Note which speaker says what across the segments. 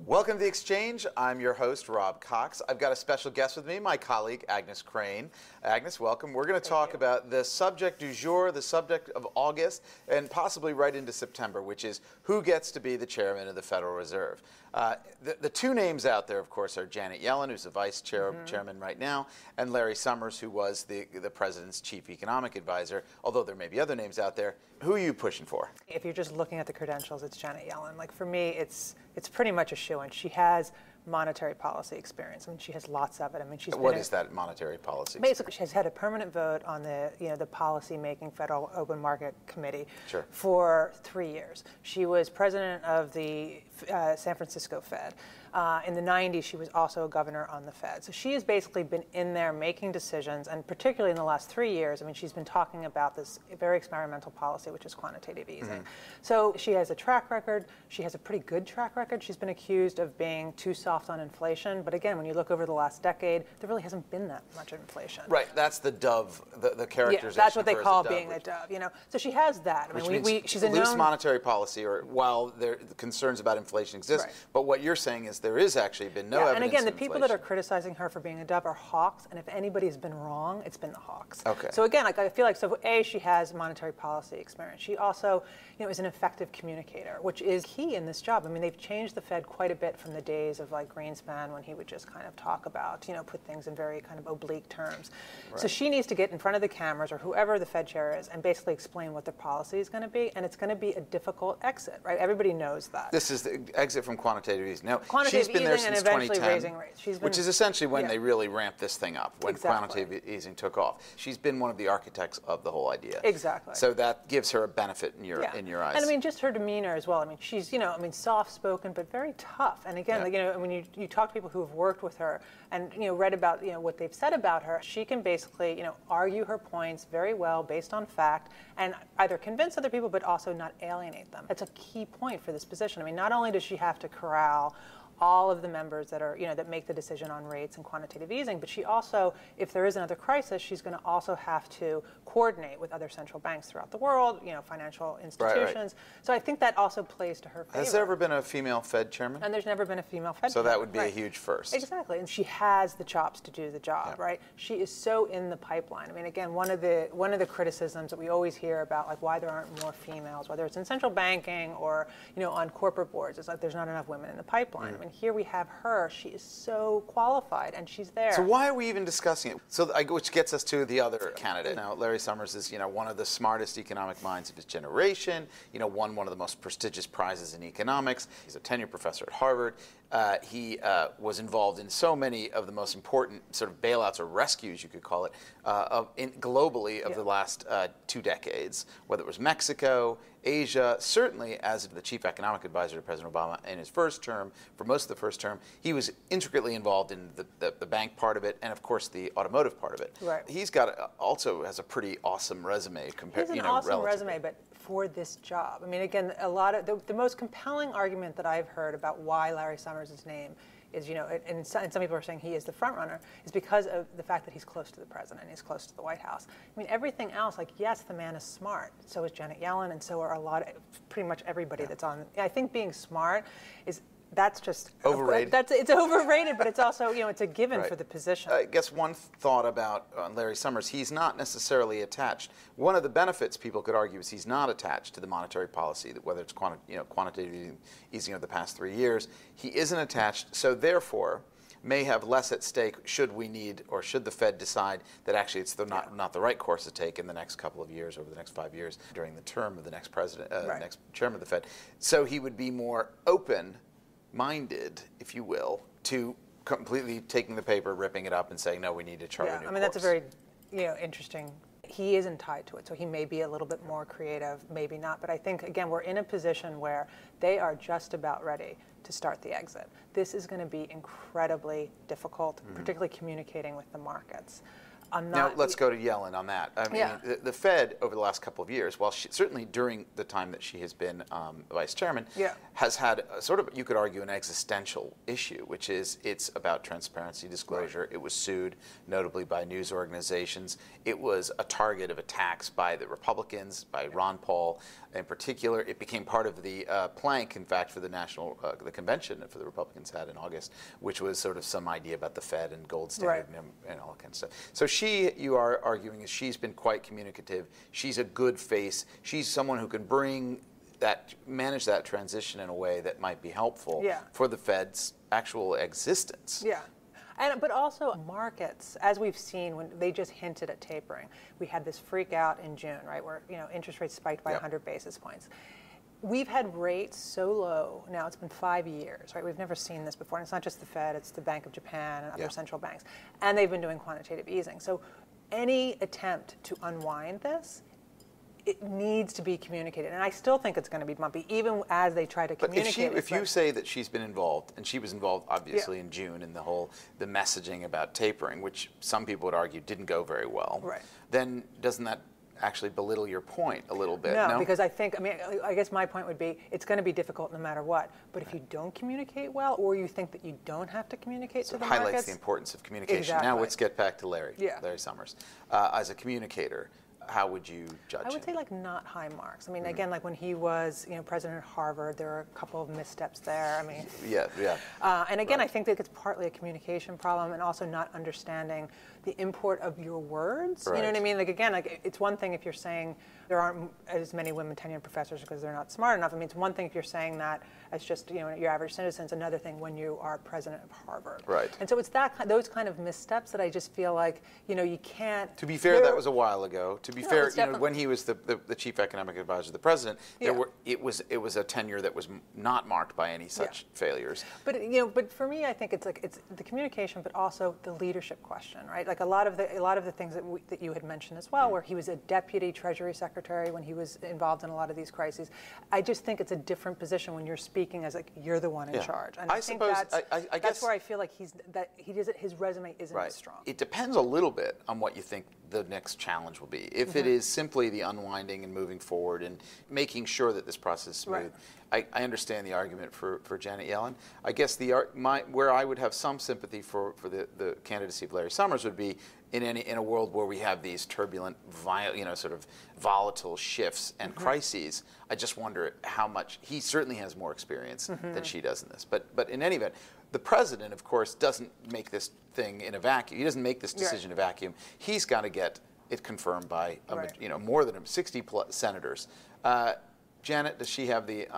Speaker 1: Welcome to The Exchange. I'm your host, Rob Cox. I've got a special guest with me, my colleague, Agnes Crane. Agnes, welcome. We're going to talk about the subject du jour, the subject of August, and possibly right into September, which is who gets to be the chairman of the Federal Reserve. The two names out there, of course, are Janet Yellen, who's the vice chairman right now, and Larry Summers, who was the president's chief economic advisor, although there may be other names out there. Who are you pushing for?
Speaker 2: If you're just looking at the credentials, it's Janet Yellen. Like, for me, it's pretty much a shoo-in. She has monetary policy experience. I mean, she has lots of it. I mean,
Speaker 1: What is that monetary policy?
Speaker 2: Basically, she has had a permanent vote on the policy-making Federal Open Market Committee for 3 years. She was president of the San Francisco Fed. In the 90s, she was also a governor on the Fed. So she has basically been in there making decisions, and particularly in the last 3 years, I mean, she's been talking about this very experimental policy, which is quantitative easing. So she has a track record. She has a pretty good track record. She's been accused of being too soft on inflation. But again, when you look over the last decade, there really hasn't been that much inflation.
Speaker 1: Right. That's the dove, the characterization.
Speaker 2: Yeah, that's what they call being a dove. You know, so she has that. I
Speaker 1: mean,
Speaker 2: she's a
Speaker 1: loose
Speaker 2: known
Speaker 1: monetary policy, or while the concerns about inflation exist. But what you're saying is there is actually been no evidence.
Speaker 2: And again, the
Speaker 1: of
Speaker 2: people that are criticizing her for being a dove are hawks. And if anybody's been wrong, it's been the hawks.
Speaker 1: Okay.
Speaker 2: So again, like, I feel like, so A, she has monetary policy experience. She also, is an effective communicator, which is key in this job. I mean, they've changed the Fed quite a bit from the days of like Greenspan, when he would just kind of talk about, put things in very kind of oblique terms. Right. So she needs to get in front of the cameras, or whoever the Fed chair is, and basically explain what the policy is going to be. And it's going to be a difficult exit, right? Everybody knows that.
Speaker 1: This is the exit from quantitative easing. Now,
Speaker 2: quantitative
Speaker 1: she's been there since 2010,
Speaker 2: raising rates.
Speaker 1: Which is essentially when they really ramped this thing up, when quantitative easing took off. She's been one of the architects of the whole idea.
Speaker 2: Exactly.
Speaker 1: So that gives her a benefit in your eyes.
Speaker 2: And I mean, just her demeanor as well. I mean, she's soft-spoken but very tough. And again, when you talk to people who have worked with her and read about what they've said about her, she can basically argue her points very well based on fact, and either convince other people but also not alienate them. That's a key point for this position. I mean, not only does she have to corral all of the members that are, that make the decision on rates and quantitative easing, but she also, if there is another crisis, she's going to also have to coordinate with other central banks throughout the world, financial institutions. Right. So I think that also plays to her favor.
Speaker 1: Has there ever been a female Fed chairman?
Speaker 2: And there's never been a female Fed chairman.
Speaker 1: So that would be a huge first.
Speaker 2: Exactly, and she has the chops to do the job, right? She is so in the pipeline. I mean, again, one of the criticisms that we always hear about, like, why there aren't more females, whether it's in central banking or on corporate boards, it's like there's not enough women in the pipeline. I mean, here we have her. She is so qualified, and she's there.
Speaker 1: So why are we even discussing it? So, which gets us to the other candidate. Now, Larry Summers is, one of the smartest economic minds of his generation. Won one of the most prestigious prizes in economics. He's a tenured professor at Harvard. He was involved in so many of the most important sort of bailouts, or rescues, you could call it, globally of the last 2 decades, whether it was Mexico, Asia. Certainly, as the chief economic advisor to President Obama in his first term, for most of the first term, he was intricately involved in the bank part of it, and of course the automotive part of it.
Speaker 2: Right.
Speaker 1: He's also has a pretty awesome resume compared.
Speaker 2: He has an awesome resume, but for this job, I mean, again, a lot of the most compelling argument that I've heard about why Larry Summers' name is, and some people are saying he is the front runner, is because of the fact that he's close to the president, he's close to the White House. I mean, everything else, like, yes, the man is smart. So is Janet Yellen, and so are pretty much everybody that's on. I think being smart that's just
Speaker 1: overrated.
Speaker 2: It's overrated, but it's also it's a given for the position.
Speaker 1: I guess one thought about Larry Summers: he's not necessarily attached. One of the benefits people could argue is he's not attached to the monetary policy, whether it's quantitative easing of the past 3 years. He isn't attached, so therefore may have less at stake should the Fed decide that actually it's not the right course to take in the next couple of years, over the next 5 years, during the term of the next president, next chairman of the Fed. So he would be more open-minded, if you will, to completely taking the paper, ripping it up, and saying, no, we need to chart a new course.
Speaker 2: I mean, that's a very interesting. He isn't tied to it, so he may be a little bit more creative, maybe not. But I think, again, we're in a position where they are just about ready to start the exit. This is going to be incredibly difficult, particularly communicating with the markets. I'm
Speaker 1: Now,
Speaker 2: not.
Speaker 1: let's go to Yellen on that. I mean,
Speaker 2: Yeah.
Speaker 1: the Fed, over the last couple of years, while certainly during the time that she has been vice chairman,
Speaker 2: Yeah.
Speaker 1: has had a sort of, you could argue, an existential issue, which is it's about transparency, disclosure.
Speaker 2: Right.
Speaker 1: It was sued, notably by news organizations. It was a target of attacks by the Republicans, by Ron Paul in particular. It became part of the plank, in fact, for the the convention that the Republicans had in August, which was sort of some idea about the Fed and gold standard and all that kind of stuff. So you are arguing, is she's been quite communicative. She's a good face. She's someone who can manage that transition in a way that might be helpful for the Fed's actual existence.
Speaker 2: Yeah. But also markets, as we've seen when they just hinted at tapering. We had this freak out in June, right, where interest rates spiked by 100 basis points. We've had rates so low now, it's been 5 years, right? We've never seen this before. And it's not just the Fed, it's the Bank of Japan and other central banks. And they've been doing quantitative easing. So any attempt to unwind this, it needs to be communicated. And I still think it's going to be bumpy, even as they try to communicate.
Speaker 1: But if you say that she's been involved, and she was involved obviously in June in the messaging about tapering, which some people would argue didn't go very well, then doesn't that actually belittle your point a little bit?
Speaker 2: No, because I guess my point would be it's going to be difficult no matter what. But if you don't communicate well, or you think that you don't have to communicate to the markets,
Speaker 1: highlights the importance of communication.
Speaker 2: Exactly.
Speaker 1: Now let's get back to Larry Summers. As a communicator, how would you judge him?
Speaker 2: I would say not high marks. I mean, again, when he was president of Harvard, there were a couple of missteps there. I mean, and again, I think that it's partly a communication problem, and also not understanding the import of your words. You know what I mean? It's one thing if you're saying there aren't as many women tenured professors because they're not smart enough. I mean, it's one thing if you're saying that as just your average citizen. It's another thing when you are president of Harvard.
Speaker 1: Right.
Speaker 2: And so it's those kind of missteps that I just feel like you can't.
Speaker 1: To be fair, that was a while ago. To be fair, when he was the chief economic advisor to the president, it was a tenure that was not marked by any such failures.
Speaker 2: But but for me, I think it's the communication, but also the leadership question, right? Like a lot of the things that you had mentioned as well, where he was a deputy Treasury Secretary when he was involved in a lot of these crises. I just think it's a different position when you're speaking as you're the one in charge. And I think that's where I feel like his resume isn't as strong.
Speaker 1: It depends a little bit on what you think the next challenge will be. If it is simply the unwinding and moving forward and making sure that this process is smooth, I understand the argument for Janet Yellen. I guess where I would have some sympathy for the candidacy of Larry Summers would be in a world where we have these turbulent, sort of volatile shifts and crises. I just wonder how much he certainly has more experience than she does in this. But in any event, the president, of course, doesn't make this thing in a vacuum. He doesn't make this decision in a vacuum. He's got to get it confirmed by more than 60 senators. Janet, does she have the?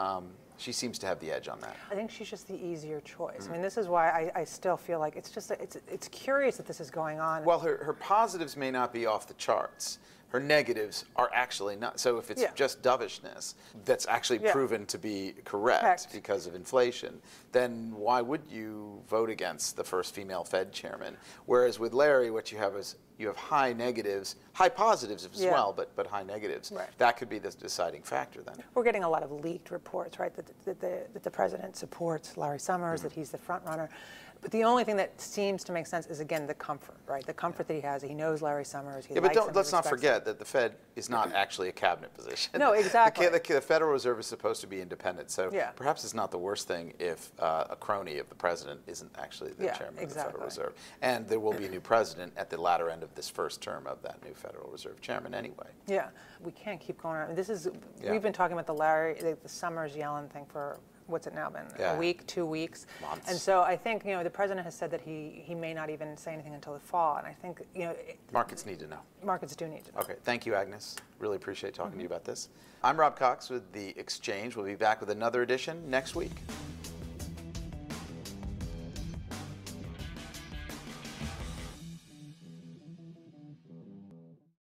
Speaker 1: She seems to have the edge on that.
Speaker 2: I think she's just the easier choice. I mean, this is why I still feel like it's curious that this is going on.
Speaker 1: Well, her positives may not be off the charts. Her negatives are actually not. So if it's just dovishness that's actually proven to be correct because of inflation, then why would you vote against the first female Fed chairman? Whereas with Larry, what you have is you have high negatives, high positives as well, but high negatives.
Speaker 2: Right.
Speaker 1: That could be the deciding factor then.
Speaker 2: We're getting a lot of leaked reports, right, that the president supports Larry Summers, that he's the front runner. But the only thing that seems to make sense is, again, the comfort, right? The comfort that he has. He knows Larry Summers. He likes him,
Speaker 1: let's not forget that the Fed is not actually a cabinet position.
Speaker 2: No, exactly.
Speaker 1: The Federal Reserve is supposed to be independent. So
Speaker 2: Yeah.
Speaker 1: perhaps it's not the worst thing if a crony of the president isn't actually the chairman of the Federal Reserve. And there will be a new president at the latter end of this first term of that new Federal Reserve chairman anyway.
Speaker 2: Yeah, we can't keep going on. We've been talking about the Summers Yellen thing for what's it now been? A week, 2 weeks?
Speaker 1: Months.
Speaker 2: And so I think, the president has said that he may not even say anything until the fall. And I think,
Speaker 1: markets need to know.
Speaker 2: Markets do need to know.
Speaker 1: Okay, thank you, Agnes. Really appreciate talking to you about this. I'm Rob Cox with The Exchange. We'll be back with another edition next week.